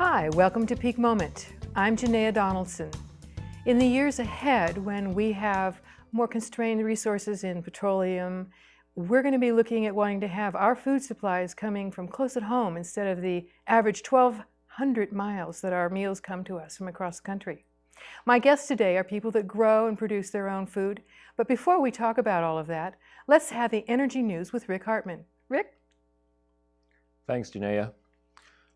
Hi, welcome to Peak Moment. I'm Renee Donaldson. In the years ahead, when we have more constrained resources in petroleum, we're going to be looking at wanting to have our food supplies coming from close at home instead of the average 1,200 miles that our meals come to us from across the country. My guests today are people that grow and produce their own food. But before we talk about all of that, let's have the energy news with Rick Hartman. Rick? Thanks, Janea.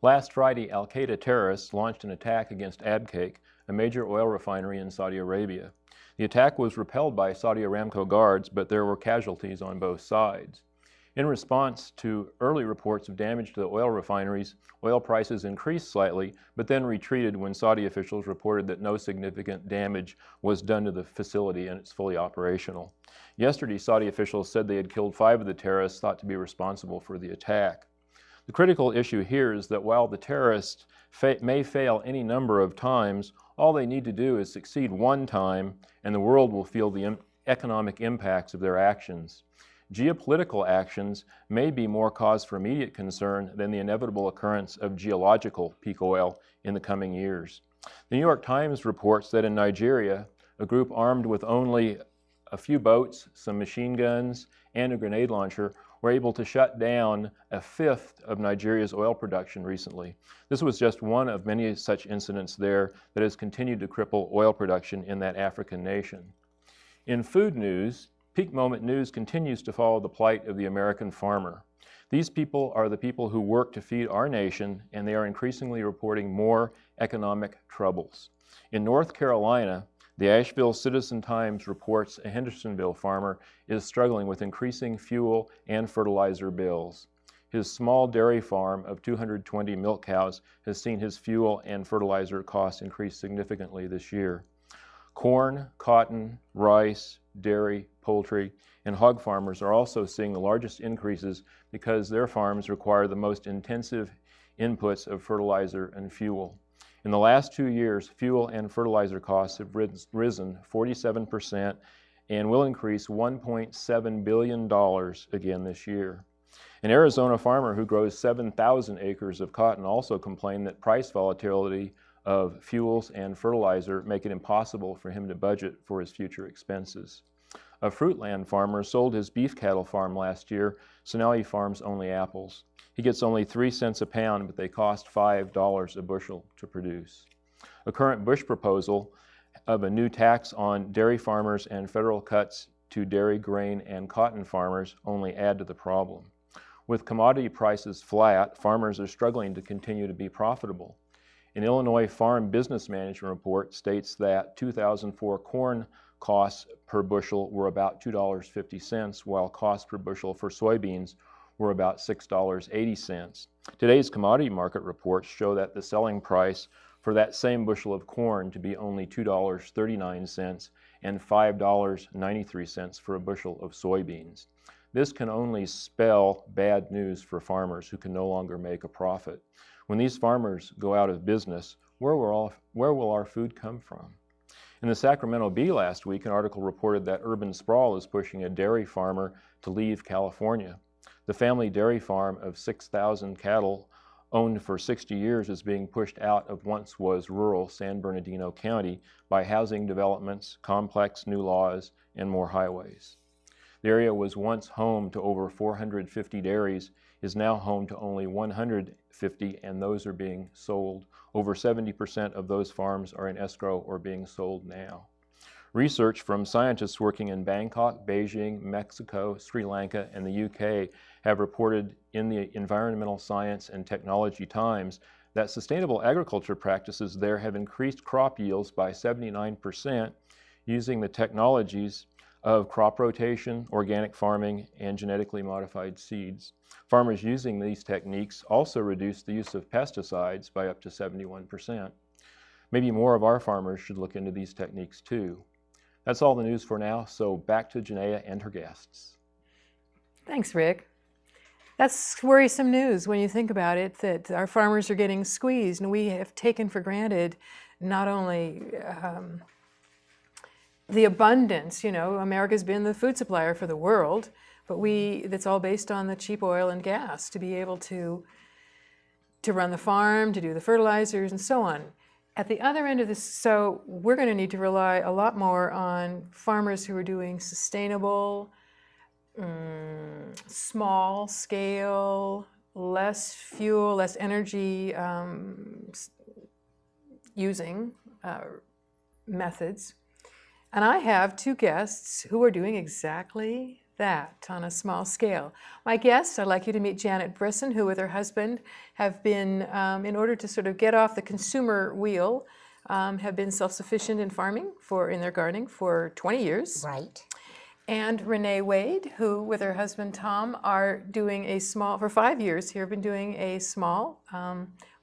Last Friday, al-Qaeda terrorists launched an attack against Abqaiq, a major oil refinery in Saudi Arabia. The attack was repelled by Saudi Aramco guards, but there were casualties on both sides. In response to early reports of damage to the oil refineries, oil prices increased slightly, but then retreated when Saudi officials reported that no significant damage was done to the facility and it's fully operational. Yesterday, Saudi officials said they had killed 5 of the terrorists thought to be responsible for the attack. The critical issue here is that while the terrorists may fail any number of times, all they need to do is succeed one time and the world will feel the economic impacts of their actions. Geopolitical actions may be more cause for immediate concern than the inevitable occurrence of geological peak oil in the coming years. The New York Times reports that in Nigeria, a group armed with only a few boats, some machine guns, and a grenade launcher were able to shut down 1/5 of Nigeria's oil production recently. This was just one of many such incidents there that has continued to cripple oil production in that African nation. In food news, Peak Moment News continues to follow the plight of the American farmer. These people are the people who work to feed our nation, and they are increasingly reporting more economic troubles. In North Carolina, the Asheville Citizen-Times reports a Hendersonville farmer is struggling with increasing fuel and fertilizer bills. His small dairy farm of 220 milk cows has seen his fuel and fertilizer costs increase significantly this year. Corn, cotton, rice, dairy, poultry, and hog farmers are also seeing the largest increases because their farms require the most intensive inputs of fertilizer and fuel. In the last 2 years, fuel and fertilizer costs have risen 47% and will increase $1.7 billion again this year. An Arizona farmer who grows 7,000 acres of cotton also complained that price volatility of fuels and fertilizer make it impossible for him to budget for his future expenses. A Fruitland farmer sold his beef cattle farm last year, so now he farms only apples. He gets only 3 cents a pound, but they cost $5 a bushel to produce. A current Bush proposal of a new tax on dairy farmers and federal cuts to dairy, grain, and cotton farmers only add to the problem. With commodity prices flat, farmers are struggling to continue to be profitable. An Illinois Farm Business Management report states that 2004 corn costs per bushel were about $2.50, while costs per bushel for soybeans were about $6.80. Today's commodity market reports show that the selling price for that same bushel of corn to be only $2.39 and $5.93 for a bushel of soybeans. This can only spell bad news for farmers who can no longer make a profit. When these farmers go out of business, where will our food come from? In the Sacramento Bee last week, an article reported that urban sprawl is pushing a dairy farmer to leave California. The family dairy farm of 6,000 cattle owned for 60 years is being pushed out of once was rural San Bernardino County by housing developments, complex new laws, and more highways. The area was once home to over 450 dairies, is now home to only 150, and those are being sold. Over 70% of those farms are in escrow or being sold now. Research from scientists working in Bangkok, Beijing, Mexico, Sri Lanka, and the UK have reported in the Environmental Science and Technology Times that sustainable agriculture practices there have increased crop yields by 79% using the technologies of crop rotation, organic farming, and genetically modified seeds. Farmers using these techniques also reduce the use of pesticides by up to 71%. Maybe more of our farmers should look into these techniques too. That's all the news for now, so back to Janea and her guests. Thanks, Rick. That's worrisome news when you think about it, that our farmers are getting squeezed, and we have taken for granted not only the abundance, America's been the food supplier for the world, but that's all based on the cheap oil and gas to be able to to run the farm, to do the fertilizers, and so on. At the other end of this, so we're going to need to rely a lot more on farmers who are doing sustainable, small scale, less fuel, less energy using methods. And I have two guests who are doing exactly that on a small scale. My guests, I'd like you to meet Janet Brisson, who with her husband have been, in order to sort of get off the consumer wheel, have been self-sufficient in farming, in their gardening for 20 years. Right. And Renee Wade, who with her husband Tom are doing a small, for 5 years here, been doing a small,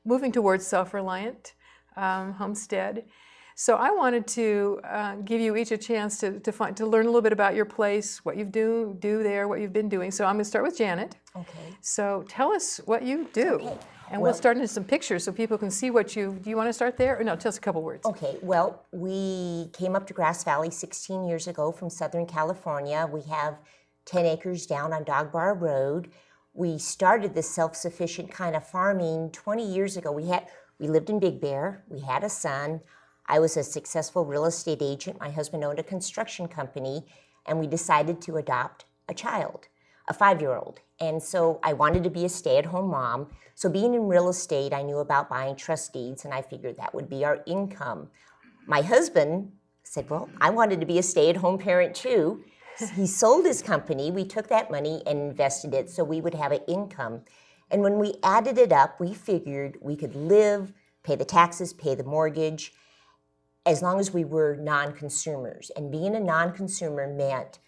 moving towards self-reliant homestead. So I wanted to give you each a chance to learn a little bit about your place, what you do there, what you've been doing. So I'm going to start with Janet. Okay. So tell us what you do. Okay. And we'll start into some pictures so people can see what do you want to start there? Or no, tell us a couple words. Okay, well, we came up to Grass Valley 16 years ago from Southern California. We have 10 acres down on Dog Bar Road. We started this self-sufficient kind of farming 20 years ago. We lived in Big Bear. We had a son. I was a successful real estate agent. My husband owned a construction company, and we decided to adopt a child, a 5-year-old. And so I wanted to be a stay-at-home mom. So being in real estate, I knew about buying trust deeds, and I figured that would be our income. My husband said, well, I wanted to be a stay-at-home parent too. He sold his company. We took that money and invested it so we would have an income. And when we added it up, we figured we could live, pay the taxes, pay the mortgage, as long as we were non-consumers. And being a non-consumer meant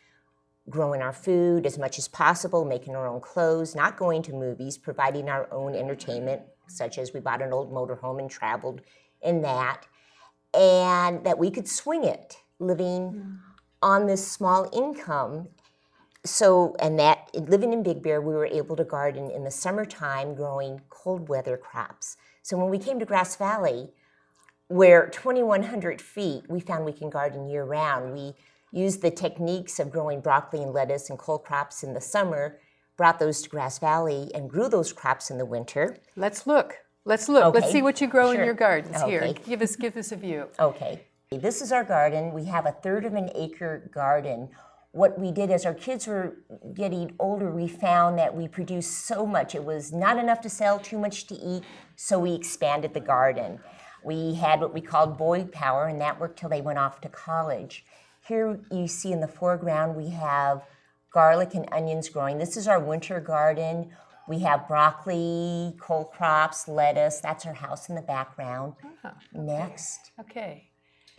growing our food as much as possible, making our own clothes, not going to movies, providing our own entertainment, such as we bought an old motorhome and traveled in that, and that we could swing it, living on this small income. So, and that, living in Big Bear, we were able to garden in the summertime, growing cold weather crops. So when we came to Grass Valley, where 2,100 feet, we found we can garden year-round. We used the techniques of growing broccoli and lettuce and cold crops in the summer, brought those to Grass Valley, and grew those crops in the winter. Let's look. Let's look. Okay. Let's see what you grow in Sure. your gardens. Okay. Here, give us a view. Okay. This is our garden. We have a 1/3 of an acre garden. What we did as our kids were getting older, we found that we produced so much. It was not enough to sell, too much to eat, so we expanded the garden. We had what we called boy power, and that worked till they went off to college. Here you see in the foreground we have garlic and onions growing. This is our winter garden. We have broccoli, cold crops, lettuce. That's our house in the background. Oh, Next. Okay.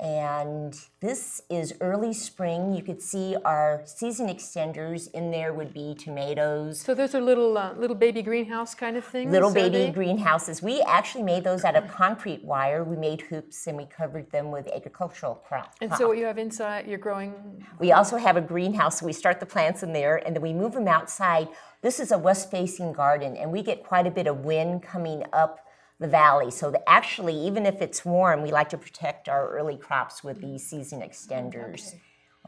And this is early spring. You could see our season extenders. In there would be tomatoes. So those are little baby greenhouse kind of things? Little baby greenhouses. We actually made those out of concrete wire. We made hoops and we covered them with agricultural crops. And so what you have inside, you're growing? We also have a greenhouse. So we start the plants in there and then we move them outside. This is a west-facing garden and we get quite a bit of wind coming up the valley. So actually, even if it's warm, we like to protect our early crops with these season extenders.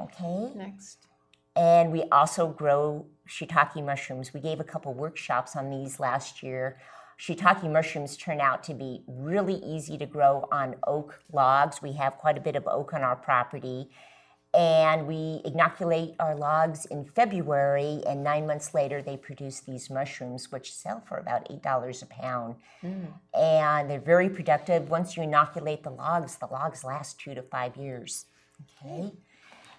Okay. Next. And we also grow shiitake mushrooms. We gave a couple workshops on these last year. Shiitake mushrooms turn out to be really easy to grow on oak logs. We have quite a bit of oak on our property. And we inoculate our logs in February, and 9 months later they produce these mushrooms, which sell for about $8 a pound. And they're very productive. Once you inoculate the logs last 2 to 5 years. Okay.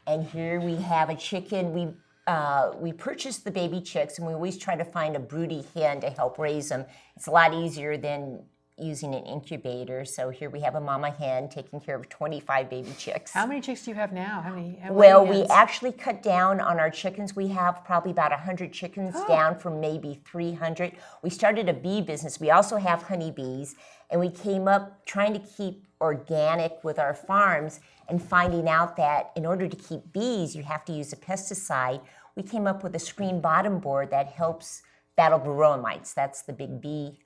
And here we have a chicken. We purchased the baby chicks, and we always try to find a broody hen to help raise them. It's a lot easier than using an incubator. So here we have a mama hen taking care of 25 baby chicks. How many chicks do you have now? How many we hens? actually cut down on our chickens. We have probably about 100 chickens down from maybe 300. We started a bee business. We also have honeybees, and we came up trying to keep organic with our farms and finding out that in order to keep bees, you have to use a pesticide. We came up with a screen bottom board that helps battle varroa mites. That's the big bee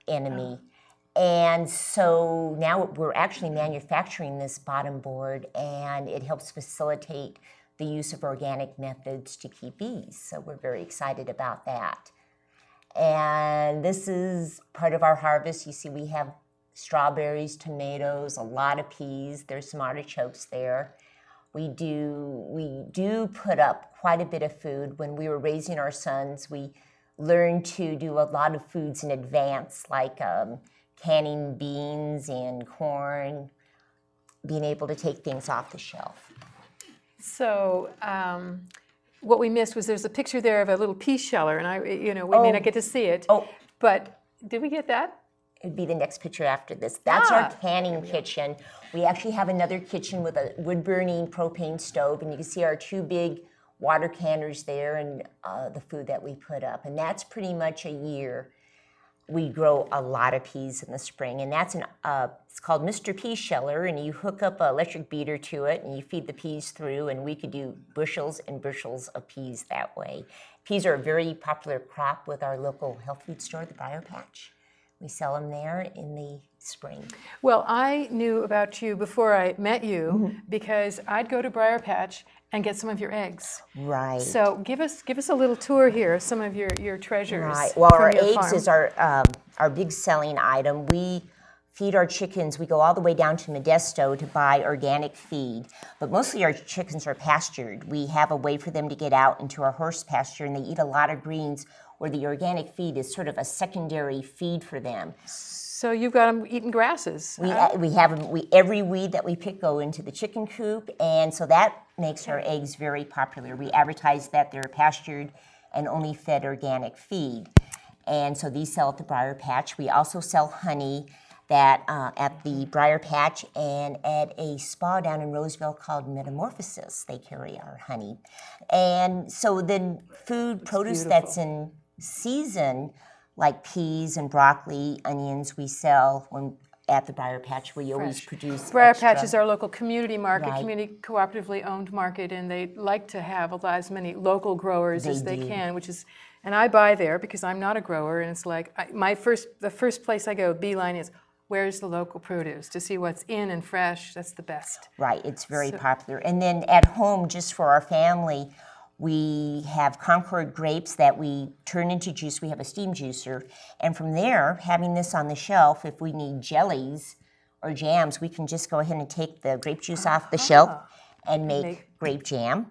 enemy. And so now we're actually manufacturing this bottom board, and it helps facilitate the use of organic methods to keep bees. So we're very excited about that. And this is part of our harvest. You see we have strawberries, tomatoes, a lot of peas. There's some artichokes there. We do put up quite a bit of food. When we were raising our sons, we learned to do a lot of foods in advance, like canning beans and corn, being able to take things off the shelf. So what we missed was there's a picture there of a little pea sheller, and we may not get to see it. Oh. But did we get that? It'd be the next picture after this. That's our canning kitchen. We actually have another kitchen with a wood-burning propane stove, and you can see our two big water canners there and the food that we put up. And that's pretty much a year. We grow a lot of peas in the spring, and that's it's called Mr. Pea Sheller, and you hook up an electric beater to it, and you feed the peas through, and we could do bushels and bushels of peas that way. Peas are a very popular crop with our local health food store, the Briar Patch. We sell them there in the spring. Well, I knew about you before I met you because I'd go to Briar Patch and get some of your eggs. Right. So give us a little tour here of some of your treasures. Right. Well, from our your eggs farm. is our big selling item. We feed our chickens. We go all the way down to Modesto to buy organic feed, but mostly our chickens are pastured. We have a way for them to get out into our horse pasture, and they eat a lot of greens, where the organic feed is sort of a secondary feed for them. So you've got them eating grasses. We have them. Every weed that we pick go into the chicken coop, and so that makes our eggs very popular. We advertise that they're pastured and only fed organic feed, and so these sell at the Briar Patch. We also sell honey that at the Briar Patch, and at a spa down in Roseville called Metamorphosis, they carry our honey. And so then produce beautiful. That's in season, like peas and broccoli, onions, we sell at the Briar Patch. We always produce Briar extra. Patch is our local community market, Right. community cooperatively owned market, and they like to have as many local growers as they do. can, and I buy there because I'm not a grower, and it's like the first place I go, beeline, is where's the local produce to see what's in and fresh. That's the best. Right, it's very popular. And then at home, just for our family, we have Concord grapes that we turn into juice. We have a steam juicer. And from there, having this on the shelf, if we need jellies or jams, we can just go ahead and take the grape juice off the shelf and make grape jam.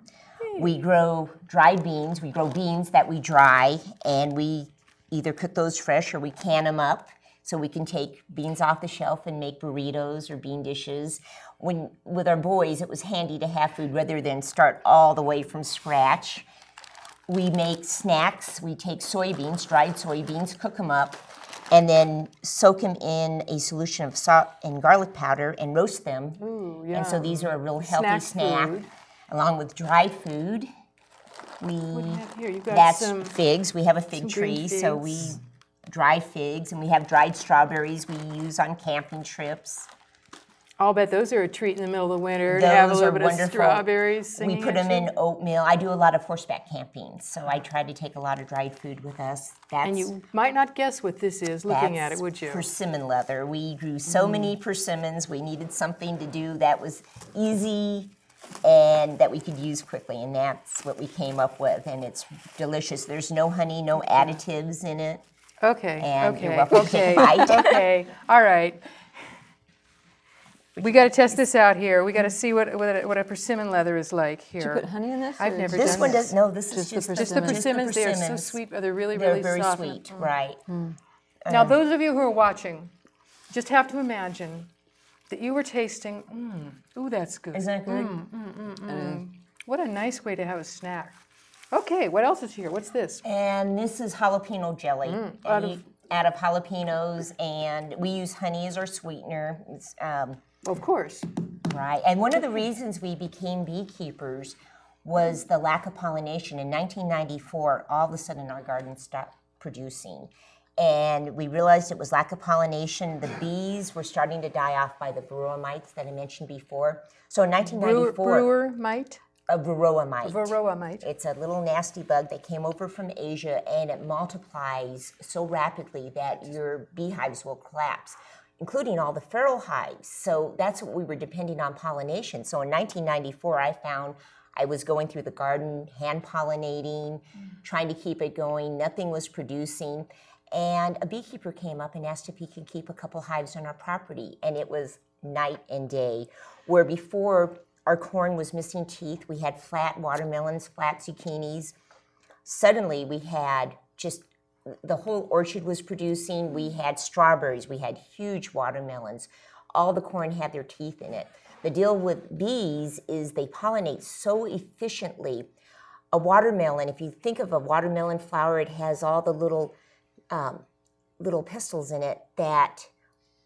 We grow dried beans. We grow beans that we dry, and we either cook those fresh or we can them up. So we can take beans off the shelf and make burritos or bean dishes. With our boys, it was handy to have food rather than start all the way from scratch. We make snacks. We take soybeans, dried soybeans, cook them up, and then soak them in a solution of salt and garlic powder and roast them. Ooh, And so these are a real healthy Snack food. along with dry food. What do you have here? You've got That's some figs. We have a fig green tree, so we figs. dry figs, and we have dried strawberries we use on camping trips. I'll bet those are a treat in the middle of the winter to have a Those little are bit wonderful. of strawberries We singing put at them you. in oatmeal. I do a lot of horseback camping, so I try to take a lot of dried food with us. And you might not guess what this is looking at it, would you? Persimmon leather. We grew so many persimmons. We needed something to do that was easy and that we could use quickly, and that's what we came up with. And it's delicious. There's no honey, no additives in it. Okay, And okay, you're welcome to okay, take a bite. okay, all right. We got to test this out here. We got to see what a persimmon leather is like here. Did you put honey in this? I've or never This done one this. does no. This is Just the just Just the persimmons. persimmons, they are so persimmons. sweet. They're really, They're really very soft. sweet, right? Now, those of you who are watching, just have to imagine that you were tasting, ooh, that's good. Isn't that good? What a nice way to have a snack. Okay, what else is here? What's this? And this is jalapeno jelly. Out of jalapenos, and we use honey as our sweetener. It's, Of course. right. And one of the reasons we became beekeepers was the lack of pollination. In 1994, all of a sudden our garden stopped producing. And we realized it was lack of pollination. The bees were starting to die off by the varroa mites that I mentioned before. So in 1994, Brewer mite? a varroa mite. Varroa mite. It's a little nasty bug that came over from Asia, and it multiplies so rapidly that your beehives will collapse, including all the feral hives. So that's what we were depending on pollination. So in 1994, I found I was going through the garden, hand pollinating, trying to keep it going. Nothing was producing. And a beekeeper came up and asked if he could keep a couple hives on our property. And it was night and day. Where before our corn was missing teeth, we had flat watermelons, flat zucchinis. Suddenly we had just, the whole orchard was producing. We had strawberries, we had huge watermelons. All the corn had their teeth in it. The deal with bees is they pollinate so efficiently. A watermelon, if you think of a watermelon flower, it has all the little pistils in it that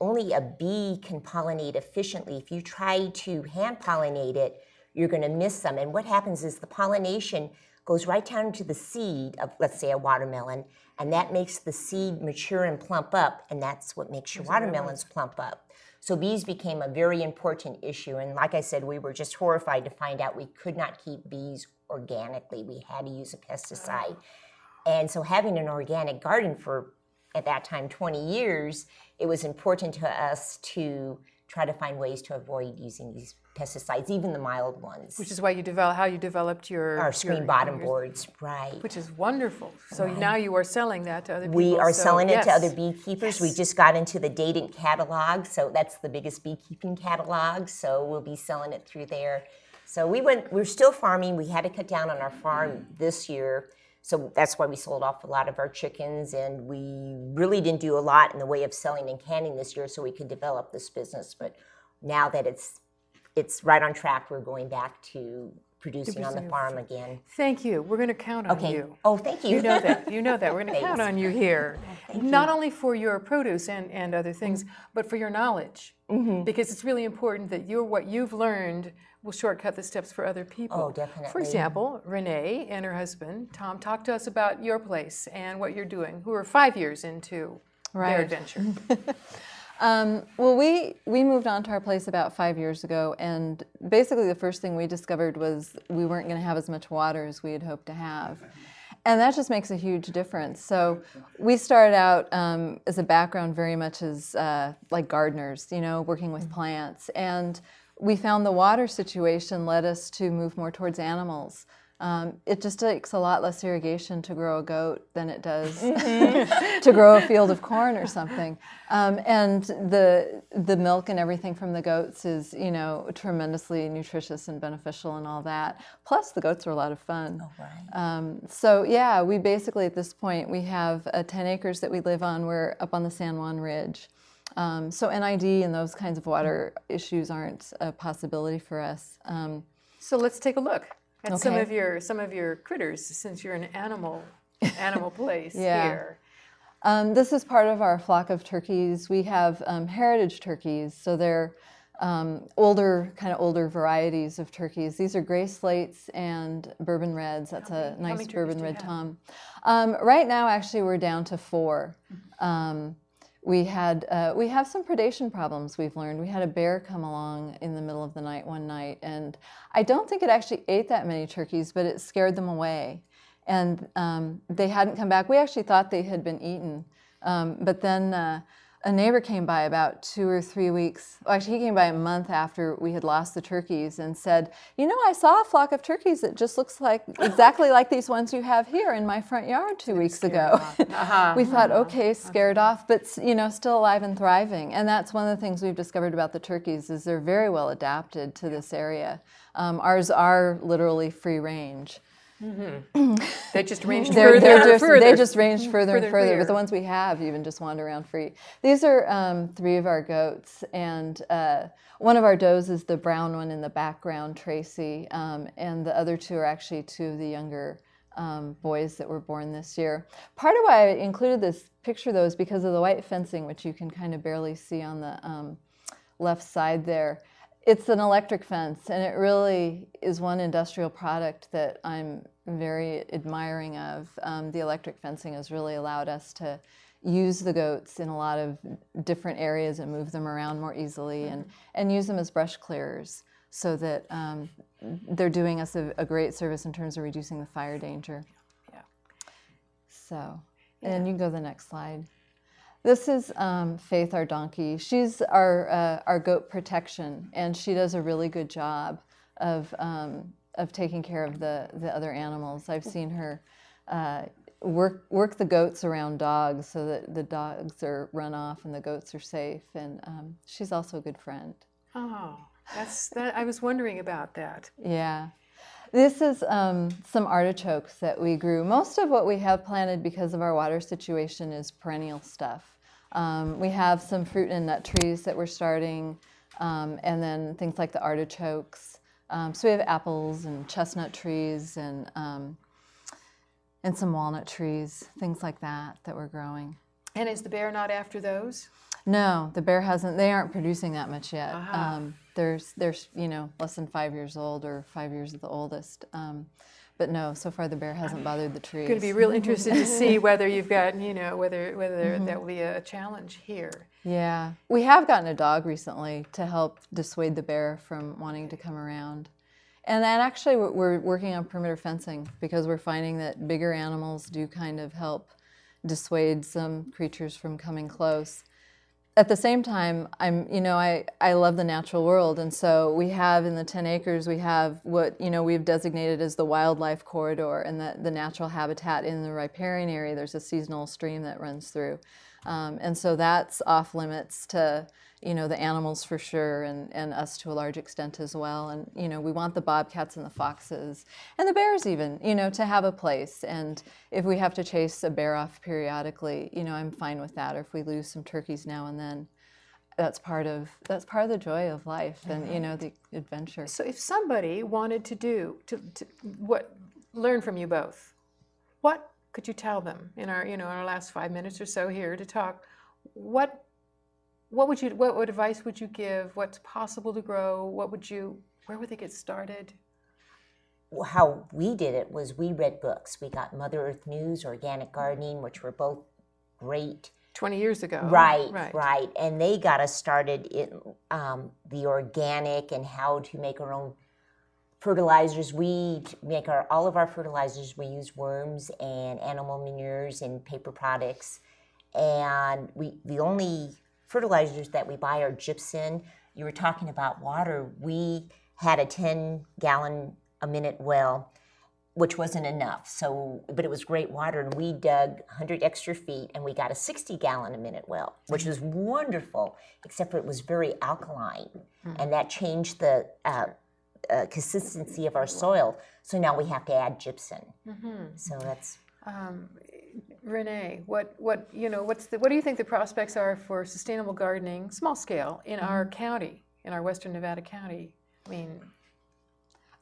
only a bee can pollinate efficiently. If you try to hand pollinate it, you're going to miss them. And what happens is the pollination goes right down into the seed of, let's say, a watermelon, and that makes the seed mature and plump up, and that's what makes your watermelons plump up. So bees became a very important issue, and like I said, we were just horrified to find out we could not keep bees organically. We had to use a pesticide. And so having an organic garden for, at that time, 20 years, it was important to us to try to find ways to avoid using these pesticides, even the mild ones. Which is why you how you developed our screen bottom boards, right? Which is wonderful. So now you are selling that to other people. We are selling it to other beekeepers. We just got into the Datent catalog, so that's the biggest beekeeping catalog. So we'll be selling it through there. So we're still farming. We had to cut down on our farm this year. So that's why we sold off a lot of our chickens, and we really didn't do a lot in the way of selling and canning this year so we could develop this business. But now that it's right on track, we're going back to producing on the farm again. Thank you. We're going to count on you. Oh, thank you. You know that. You know that. We're going to count on you here. Not only for your produce and other things, but for your knowledge. Because it's really important that what you've learned will shortcut the steps for other people. Oh, definitely. For example, Renee and her husband, Tom, talk to us about your place and what you're doing, who are 5 years into their adventure. Well, we moved on to our place about 5 years ago, and basically the first thing we discovered was we weren't going to have as much water as we had hoped to have. And that just makes a huge difference. So we started out as a background very much as like gardeners, you know, working with plants. And we found the water situation led us to move more towards animals. It just takes a lot less irrigation to grow a goat than it does to grow a field of corn or something. And the milk and everything from the goats is, you know, tremendously nutritious and beneficial and all that. Plus, the goats are a lot of fun. Oh, right. So yeah, we basically at this point we have 10 acres that we live on. We're up on the San Juan Ridge. So NID and those kinds of water issues aren't a possibility for us. So let's take a look at some of your critters, since you're an animal place here. This is part of our flock of turkeys. We have heritage turkeys, so they're older varieties of turkeys. These are gray slates and bourbon reds. That's a nice bourbon red tom. Right now, actually, we're down to 4. We have some predation problems we've learned. We had a bear come along in the middle of the night one night, and I don't think it actually ate that many turkeys, but it scared them away. And they hadn't come back. We actually thought they had been eaten. But then a neighbor came by about 2 or 3 weeks, well, actually he came by a month after we had lost the turkeys and said, you know, I saw a flock of turkeys that just looks like exactly like these ones you have here in my front yard 2 weeks ago. We thought, okay, scared off, but you know, still alive and thriving. And that's one of the things we've discovered about the turkeys is they're very well adapted to this area. Ours are literally free range. They just ranged further. They just ranged further and further. But the ones we have even just wander around free. These are 3 of our goats, and one of our does is the brown one in the background, Tracy, and the other 2 are actually 2 of the younger boys that were born this year. Part of why I included this picture, though, is because of the white fencing, which you can kind of barely see on the left side there. It's an electric fence, and it really is one industrial product that I'm very admiring of. The electric fencing has really allowed us to use the goats in a lot of different areas and move them around more easily, and use them as brush clearers so that they're doing us a great service in terms of reducing the fire danger. Yeah. So, and you can go to the next slide. This is Faith, our donkey. She's our goat protection, and she does a really good job of taking care of the other animals. I've seen her work the goats around dogs so that the dogs are run off and the goats are safe. And she's also a good friend. Oh, I was wondering about that. Yeah. This is some artichokes that we grew. Most of what we have planted because of our water situation is perennial stuff. We have some fruit and nut trees that we're starting, and then things like the artichokes. So we have apples and chestnut trees and some walnut trees, things like that we're growing. And is the bear not after those? No, the bear hasn't. They aren't producing that much yet. Uh-huh. They're less than 5 years old or 5 years at the oldest. But no, so far the bear hasn't bothered the trees. Going to be real interested to see whether you've got, whether that will be a challenge here. Yeah, we have gotten a dog recently to help dissuade the bear from wanting to come around. And then actually we're working on perimeter fencing because we're finding that bigger animals do kind of help dissuade some creatures from coming close. At the same time, I love the natural world, and so we have in the 10 acres, we have what we've designated as the wildlife corridor and the natural habitat in the riparian area. There's a seasonal stream that runs through, and so that's off limits to the animals for sure, and us to a large extent as well. And we want the bobcats and the foxes and the bears even to have a place. And if we have to chase a bear off periodically, I'm fine with that. Or if we lose some turkeys now and then, that's part of the joy of life and the adventure. So if somebody wanted to learn from you both, what could you tell them in our in our last 5 minutes or so here to talk? What advice would you give? What's possible to grow? Where would they get started? How we did it was we read books. We got Mother Earth News, Organic Gardening, which were both great. 20 years ago. Right. And they got us started in the organic and how to make our own fertilizers. We make all of our fertilizers. We use worms and animal manures and paper products. And the only fertilizers that we buy are gypsum. You were talking about water. We had a 10-gallon-a-minute well, which wasn't enough. But it was great water, and we dug 100 extra feet, and we got a 60-gallon-a-minute well, which was wonderful, except for it was very alkaline, and that changed the consistency of our soil. So now we have to add gypsum. So that's. Renee, what do you think the prospects are for sustainable gardening, small scale, in our county, in our Western Nevada county? I mean,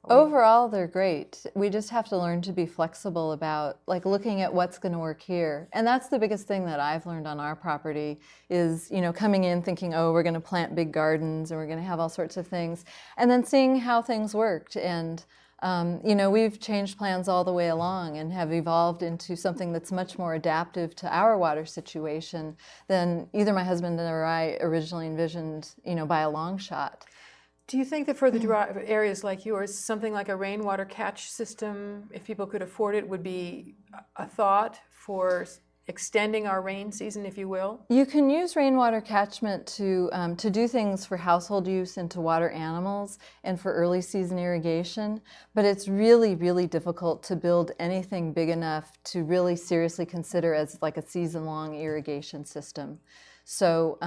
overall, they're great. We just have to learn to be flexible about looking at what's going to work here. And that's the biggest thing that I've learned on our property is, coming in thinking, oh, we're going to plant big gardens and we're going to have all sorts of things, and then seeing how things worked. And we've changed plans all the way along and have evolved into something that's much more adaptive to our water situation than either my husband or I originally envisioned, by a long shot. Do you think that for the dry areas like yours, something like a rainwater catch system, if people could afford it, would be a thought for extending our rain season, if you will? You can use rainwater catchment to do things for household use and to water animals and for early season irrigation, but it's really, really difficult to build anything big enough to really seriously consider as like a season-long irrigation system. So,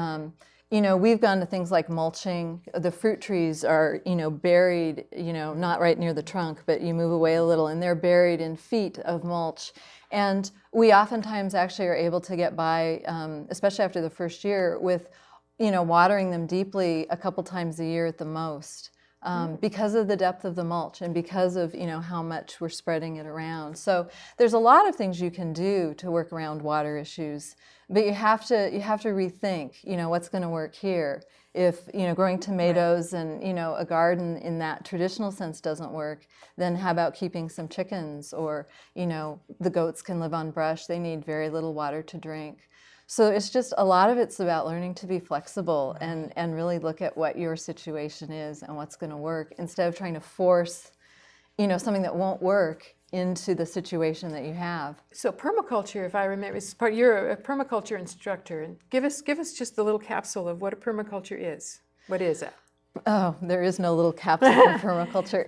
we've gone to things like mulching. The fruit trees are, buried, not right near the trunk, but you move away a little and they're buried in feet of mulch. And we oftentimes actually are able to get by, especially after the first year, with, watering them deeply a couple times a year at the most, because of the depth of the mulch and because of, how much we're spreading it around. So there's a lot of things you can do to work around water issues, but you have to rethink, what's going to work here. If, growing tomatoes and, a garden in that traditional sense doesn't work, then how about keeping some chickens? Or, the goats can live on brush. They need very little water to drink. So it's just a lot of it's about learning to be flexible and really look at what your situation is and what's going to work instead of trying to force, something that won't work into the situation that you have. So permaculture, if I remember, you're a permaculture instructor, and give us just the little capsule of what a permaculture is. What is it? Oh, there is no little capsule for permaculture.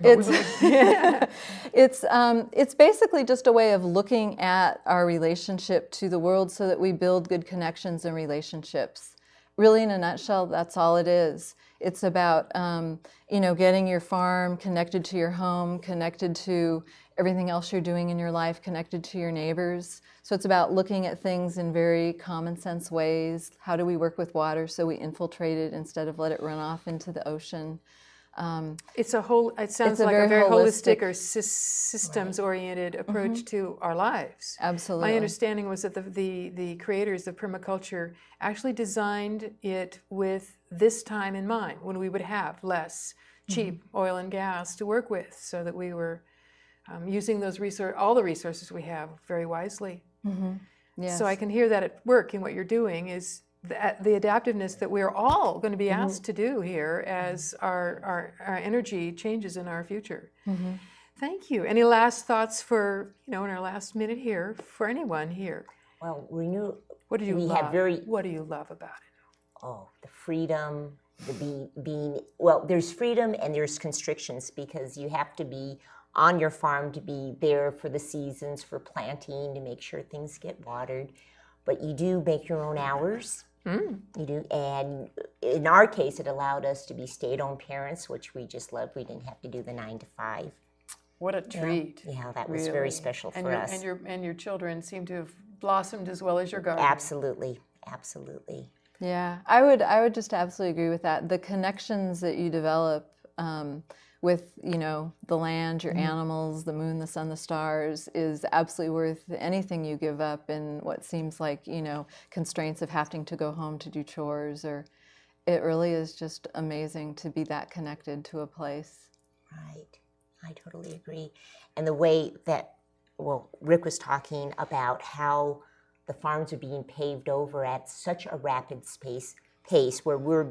It's basically just a way of looking at our relationship to the world so that we build good connections and relationships. Really, in a nutshell, that's all it is. It's about getting your farm connected to your home, connected to everything else you're doing in your life, connected to your neighbors. So it's about looking at things in very common sense ways. How do we work with water so we infiltrate it instead of let it run off into the ocean? It sounds like a very holistic or systems-oriented approach to our lives. Absolutely. My understanding was that the creators of permaculture actually designed it with this time in mind, when we would have less cheap oil and gas to work with, so that we were using all the resources we have very wisely. Yes. So I can hear that at work in what you're doing is the adaptiveness that we're all going to be asked to do here as our energy changes in our future. Thank you. Any last thoughts for, in our last minute here, for anyone here? Well, what do you love about it? Oh, the freedom, there's freedom and there's constrictions, because you have to be on your farm to be there for the seasons, for planting, to make sure things get watered. But you do make your own hours. You do, and in our case, it allowed us to be stay-at-home parents, which we just loved. We didn't have to do the 9 to 5. What a treat! Yeah, that was very special for us. And your children seem to have blossomed as well as your garden. Absolutely, absolutely. Yeah, I would just absolutely agree with that. The connections that you develop with the land, your animals, the moon, the sun, the stars is absolutely worth anything you give up in what seems like constraints of having to go home to do chores. Or it really is just amazing to be that connected to a place. Right, I totally agree. And the way that Rick was talking about how the farms are being paved over at such a rapid pace where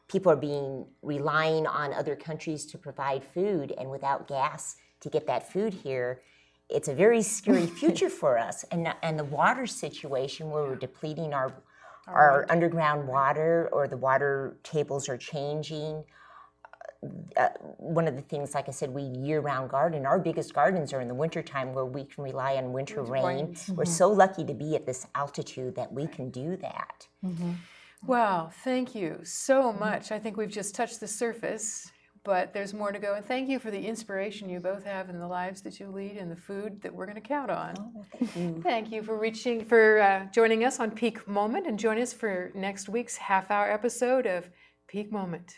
people are relying on other countries to provide food, and without gas to get that food here, it's a very scary future for us. And the water situation, where we're depleting our underground water, or the water tables are changing. One of the things, like I said, we year-round garden. Our biggest gardens are in the wintertime, where we can rely on winter rain. We're so lucky to be at this altitude that we can do that. Wow, thank you so much. I think we've just touched the surface, but there's more to go. And thank you for the inspiration you both have in the lives that you lead and the food that we're going to count on. Oh, thank you. Thank you for joining us on Peak Moment, and join us for next week's half-hour episode of Peak Moment.